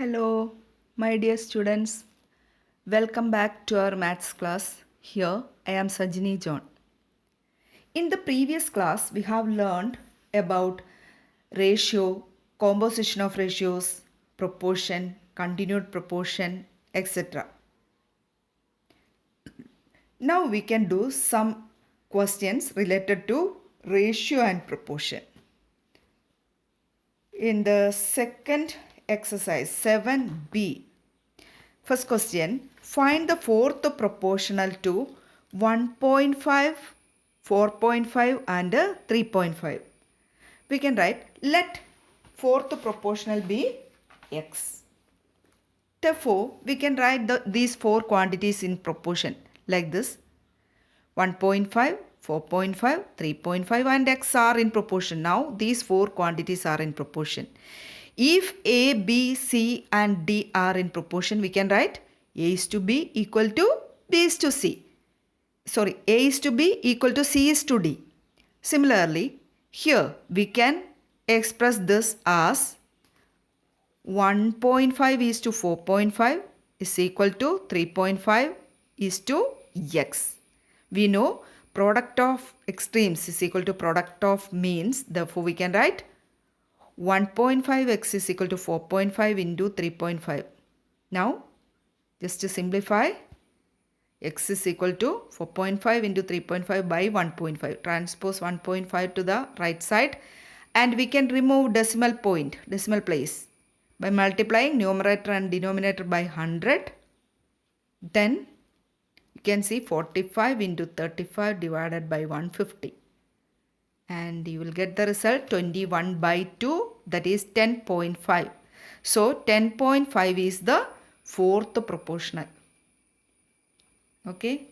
Hello, my dear students. Welcome back to our maths class. Here I am Sajini John. In the previous class, we have learned about ratio, composition of ratios, proportion, continued proportion, etc. Now we can do some questions related to ratio and proportion. In the second exercise 7b, first question, find the fourth proportional to 1.5, 4.5 and 3.5. We can write let fourth proportional be x. Therefore, we can write these four quantities in proportion like this. 1.5, 4.5, 3.5 and x are in proportion. Now these four quantities are in proportion. If A, B, C and D are in proportion, we can write A is to B equal to B is to C. Sorry, A is to B equal to C is to D. Similarly, here we can express this as 1.5 is to 4.5 is equal to 3.5 is to x. We know product of extremes is equal to product of means. Therefore, we can write 1.5x is equal to 4.5 into 3.5. Now, just to simplify, x is equal to 4.5 into 3.5 by 1.5. Transpose 1.5 to the right side and we can remove decimal place by multiplying numerator and denominator by 100. Then you can see 45 into 35 divided by 150. And you will get the result 21 by 2, that is 10.5. So 10.5 is the fourth proportional. Okay.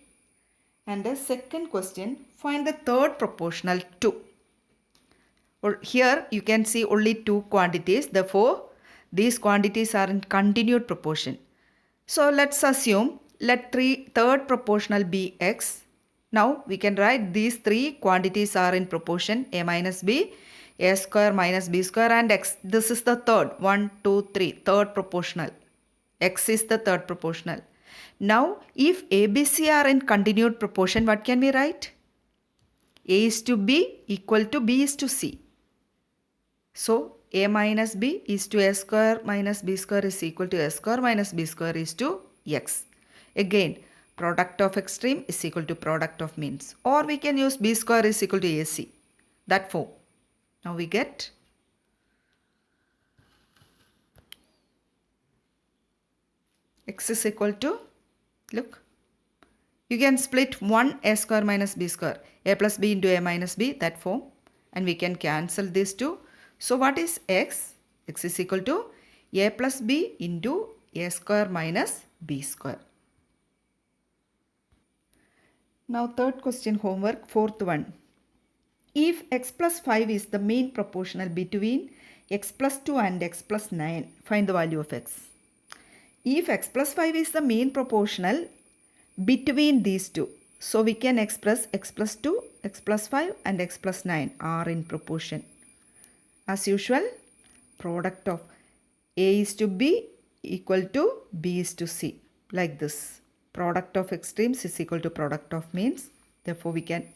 And the second question, find the third proportional to. Here you can see only two quantities. Therefore, these quantities are in continued proportion. So let's assume let third proportional be x. Now we can write these three quantities are in proportion a minus b, a square minus b square and x. This is the third, 1, 2, 3, third proportional. X is the third proportional. Now if a, b, c are in continued proportion, what can we write? A is to b equal to b is to c. So a minus b is to a square minus b square is equal to a square minus b square is to x. Again, product of extreme is equal to product of means. Or we can use b square is equal to ac. That form. Now we get x is equal to, look, you can split 1 a square minus b square, a plus b into a minus b, that form. And we can cancel these two. So what is x? X is equal to a plus b into a square minus b square. Now third question homework, fourth one. If x plus 5 is the mean proportional between x plus 2 and x plus 9, find the value of x. If x plus 5 is the mean proportional between these two, so we can express x plus 2, x plus 5 and x plus 9 are in proportion. As usual, product of a is to b equal to b is to c, like this. Product of extremes is equal to product of means. Therefore, we can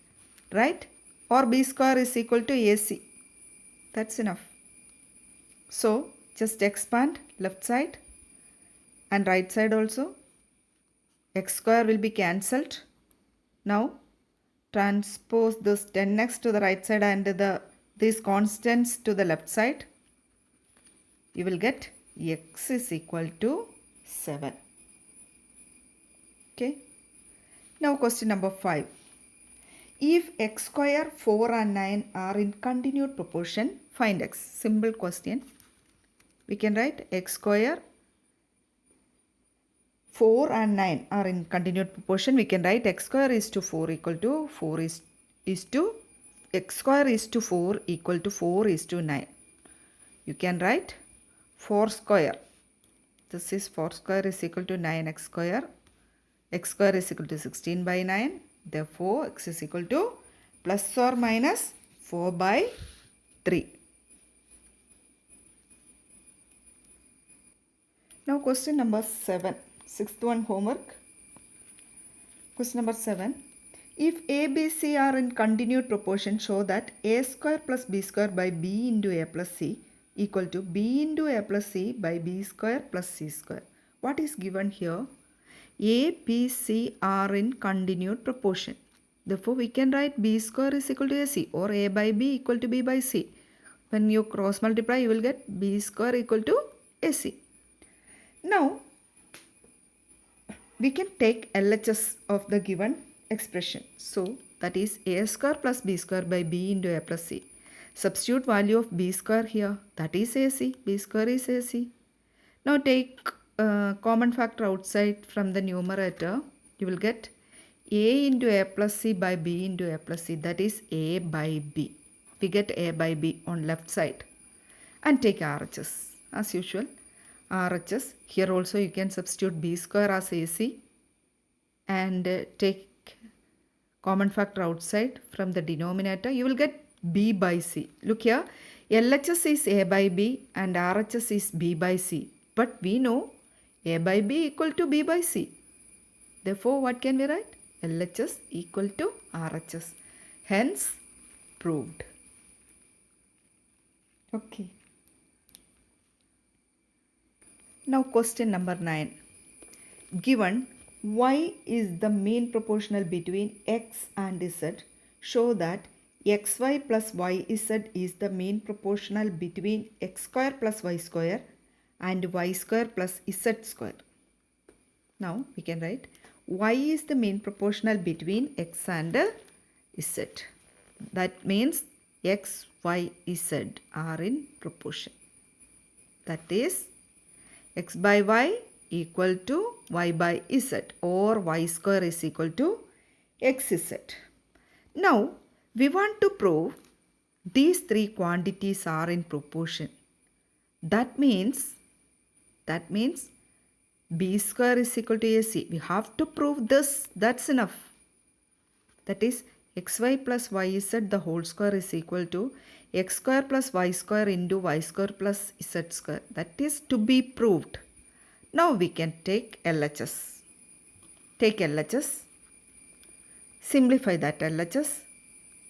write or b square is equal to ac. That's enough. So, just expand left side and right side also. X square will be cancelled. Now, transpose this 10x to the right side and these constants to the left side. You will get x is equal to 7. Okay. Now question number 5. If x square, 4 and 9 are in continued proportion, find x. Simple question. We can write x square, 4 and 9 are in continued proportion. We can write x square is to 4 equal to 4 is to x square is to 4 equal to 4 is to 9. You can write 4 square. This is 4 square is equal to 9x square. X square is equal to 16 by 9. Therefore, x is equal to plus or minus 4 by 3. Now question number 7, sixth one homework. Question number 7. If a, b, c are in continued proportion, show that a square plus b square by b into a plus c equal to b into a plus c by b square plus c square. What is given here? A, b, c are in continued proportion. Therefore, we can write b square is equal to ac or a by b equal to b by c. When you cross multiply, you will get b square equal to ac. Now, we can take LHS of the given expression. So, that is a square plus b square by b into a plus c. Substitute value of b square here. That is ac. B square is ac. Now, take common factor outside from the numerator. You will get a into a plus c by b into a plus c. That is a by b. We get a by b on left side. And take RHS as usual. RHS. Here also you can substitute b square as AC and take common factor outside from the denominator. You will get b by c. Look here, LHS is a by b and RHS is b by c. But we know a by b equal to b by c. Therefore, what can we write? LHS equal to RHS. Hence, proved. Okay. Now question number 9. Given y is the mean proportional between x and z, show that xy plus yz is the mean proportional between x square plus y square and y square plus z square. Now we can write y is the mean proportional between x and z. That means x, y, z are in proportion. That is x by y equal to y by z or y square is equal to xz. Now, we want to prove these three quantities are in proportion. That means b square is equal to ac. We have to prove this. That's enough. That is xy plus yz the whole square is equal to x square plus y square into y square plus z square. That is to be proved. Now we can take LHS. Take LHS. Simplify that LHS.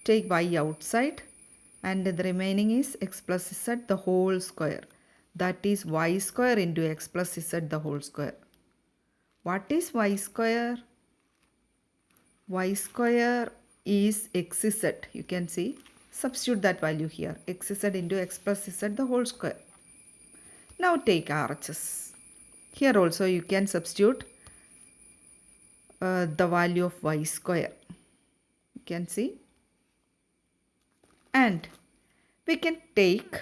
Take y outside and the remaining is x plus z the whole square. That is y square into x plus z the whole square. What is y square? Y square is xz. You can see. Substitute that value here. Xz into x plus z the whole square. Now take RHS. Here also you can substitute the value of y square. You can see. And we can take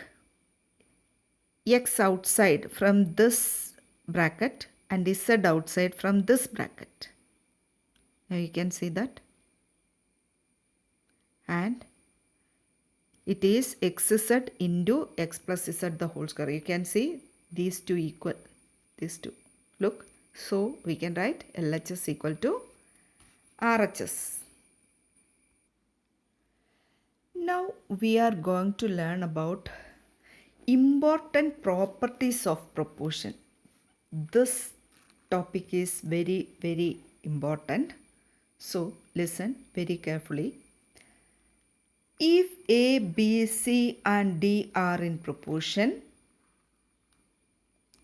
x outside from this bracket and z outside from this bracket. Now you can see that. And it is xz into x plus z the whole square. You can see these two equal. These two. Look. So we can write LHS equal to RHS. Now we are going to learn about important properties of proportion. This topic is very, very important. So listen very carefully. If A, B, C and D are in proportion,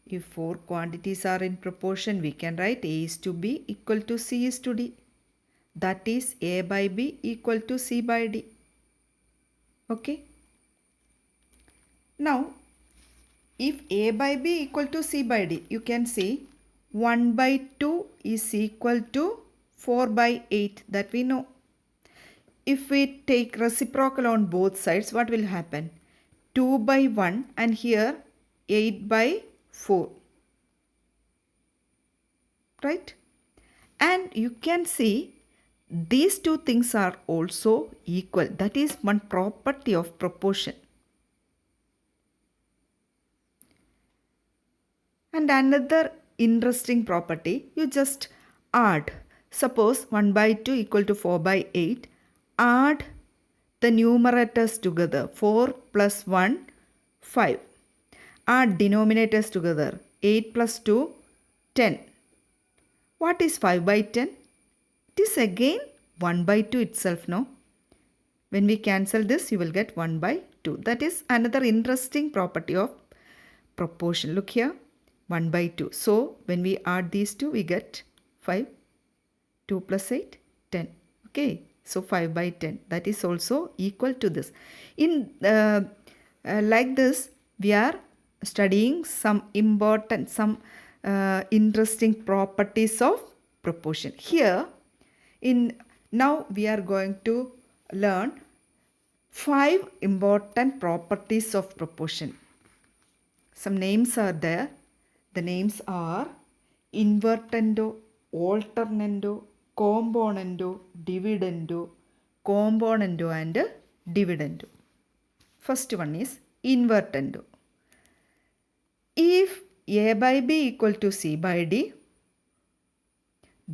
if four quantities are in proportion, we can write A is to B equal to C is to D. That is A by B equal to C by D. Okay. Now, if A by B equal to C by D, you can see 1 by 2 is equal to 4 by 8. That we know. If we take reciprocal on both sides, what will happen? 2 by 1 and here 8 by 4. Right? And you can see these two things are also equal. That is one property of proportion. And another interesting property, you just add. Suppose 1 by 2 equal to 4 by 8. Add the numerators together. 4 plus 1, 5. Add denominators together. 8 plus 2, 10. What is 5 by 10? It is again 1 by 2 itself, no? When we cancel this, you will get 1 by 2. That is another interesting property of proportion. Look here, 1 by 2. So, when we add these two, we get 5. 2 plus 8, 10. Okay, so 5 by 10. That is also equal to this. In like this, we are studying some important, interesting properties of proportion. Here, now we are going to learn 5 important properties of proportion. Some names are there. The names are invertendo, alternando, componendo, dividendo, componendo and dividendo. First one is invertendo. If A by B equal to C by D,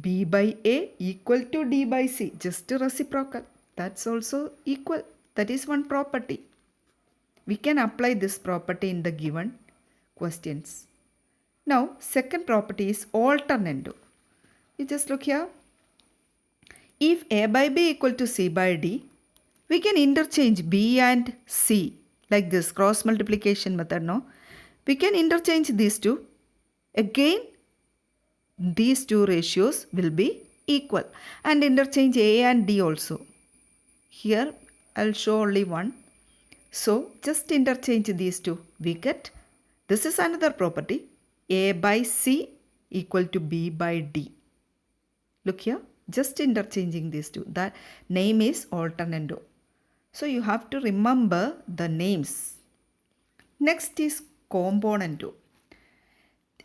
B by A equal to D by C, just reciprocal. That's also equal. That is one property. We can apply this property in the given questions. Now, second property is alternando. You just look here. If A by B equal to C by D, we can interchange B and C like this, cross multiplication method, no? We can interchange these two. Again, these two ratios will be equal, and interchange A and D also. Here, I'll show only one. So, just interchange these two. We get, this is another property, A by C equal to B by D. Look here, just interchanging these two. That name is alternando. So, you have to remember the names. Next is componendo.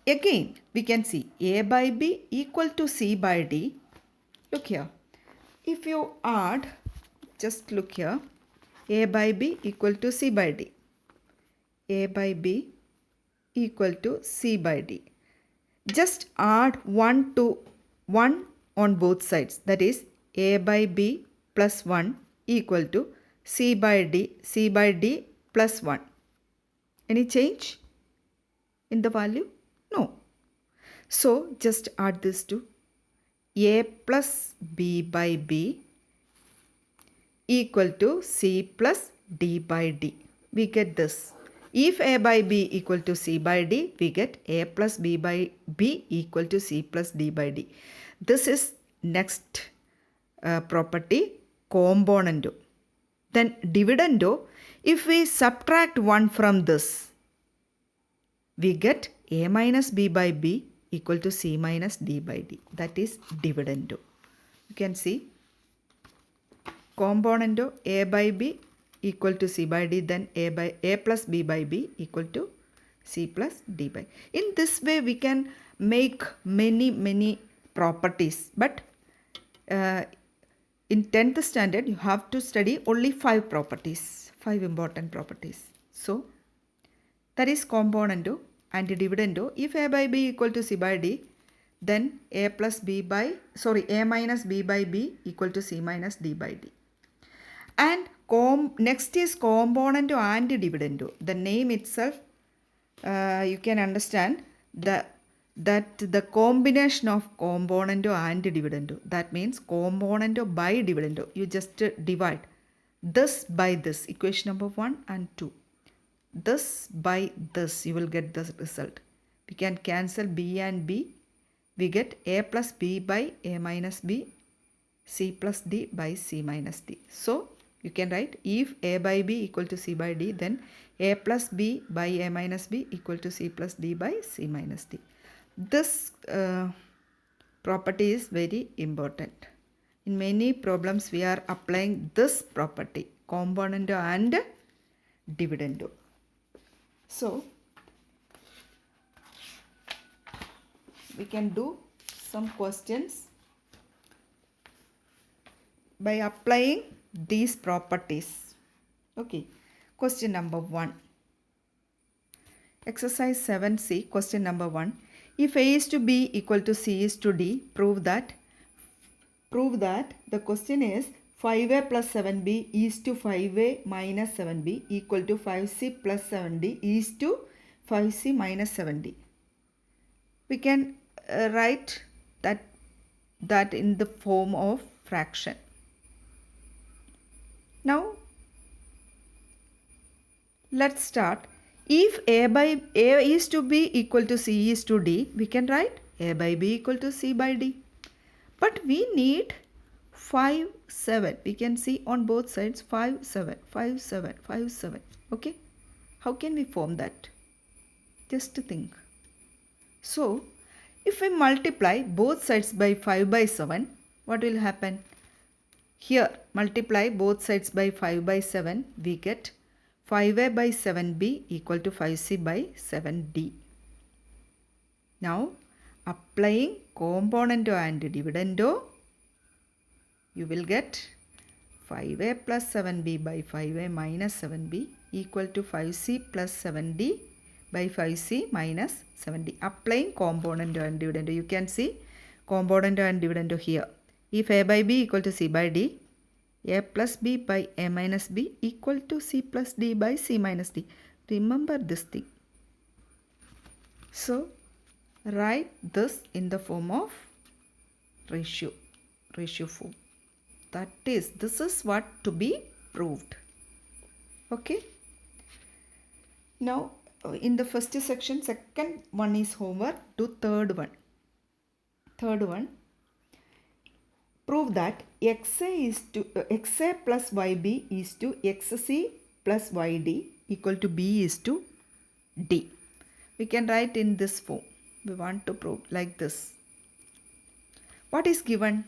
Again, we can see A by B equal to C by D. Look here. If you add, just look here, A by B equal to C by D. A by B equal to C by D. Just add 1 to 1 on both sides. That is A by B plus 1 equal to C by D plus 1. Any change in the value? No. So, just add this to A plus B by B equal to C plus D by D. We get this. If A by B equal to C by D, we get A plus B by B equal to C plus D by D. This is next property, componendo. Then dividendo, if we subtract 1 from this, we get A minus B by B equal to C minus D by D. That is dividendo. You can see componendo A by B equal to C by D, then A plus B by B equal to C plus D by. In this way, we can make many properties. But in 10th standard, you have to study only 5 properties, 5 important properties. So, that is componendo and dividendo. If A by B equal to C by D, then A minus B by B equal to C minus D by D. And next is componendo and dividendo. The name itself, you can understand that the combination of componendo and dividendo. That means componendo by dividendo. You just divide this by this, equation number 1 and 2. This by this, you will get the result. We can cancel B and B. We get A plus B by A minus B, C plus D by C minus D. So, you can write if A by B equal to C by D, then A plus B by A minus B equal to C plus D by C minus D. This property is very important. In many problems, we are applying this property, componendo and dividendo. So, we can do some questions by applying these properties. Okay, question number 1. Exercise 7C, question number 1. If A is to B equal to C is to D, prove that the question is 5A plus 7B is to 5A minus 7B equal to 5C plus 7D is to 5C minus 7D. we can write that in the form of fraction. Now let's start. If A is to B equal to C is to D, we can write A by B equal to C by D. But we need 5, 7. We can see on both sides 5, 7, 5, 7, 5, 7. Okay. How can we form that? Just to think. So, if we multiply both sides by 5 by 7, what will happen? Here, multiply both sides by 5 by 7, we get 5a by 7b equal to 5c by 7d. Now, applying componendo and dividendo, you will get 5a plus 7b by 5a minus 7b equal to 5c plus 7d by 5c minus 7d. Applying componendo and dividendo, you can see componendo and dividendo here. If a by b equal to c by d, a plus b by a minus b equal to c plus d by c minus d. Remember this thing. So, write this in the form of ratio form. That is, this is what to be proved. Okay. Now, in the first section, second one is homework. Do third one. Third one. Prove that xa plus yb is to xc plus yd equal to b is to d. We can write in this form. We want to prove like this. What is given?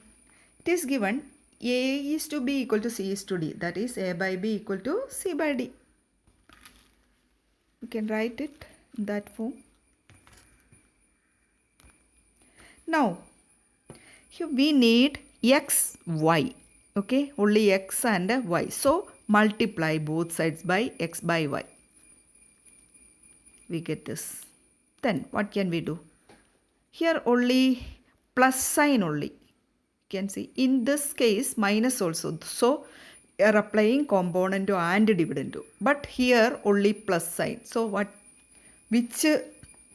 It is given a is to b equal to c is to d. That is a by b equal to c by d. We can write it in that form. Now, here we need x, y. Okay, only x and y. So, multiply both sides by x by y. We get this. Then, what can we do? Here only plus sign only. You can see in this case minus also. So, we are applying componendo and dividendo. But here only plus sign. So, which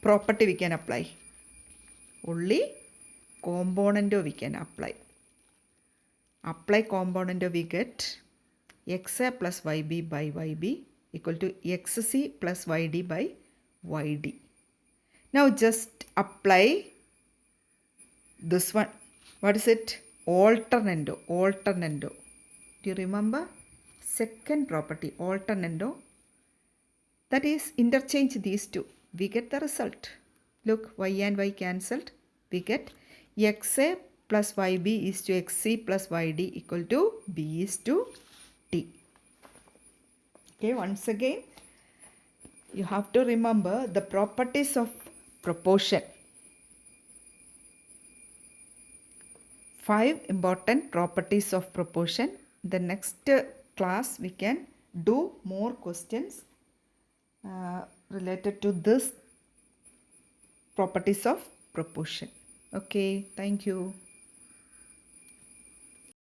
property we can apply? Only componendo we can apply. Apply componendo, we get xa plus yb by yb equal to xc plus yd by yd. Now just apply this one. What is it? Alternando. Do you remember? Second property, alternando. That is, interchange these two. We get the result. Look, y and y cancelled. We get xa plus yb is to xc plus yd equal to b is to d. Okay, once again, you have to remember the properties of proportion. 5 important properties of proportion. The next class we can do more questions related to this properties of proportion. Okay, thank you.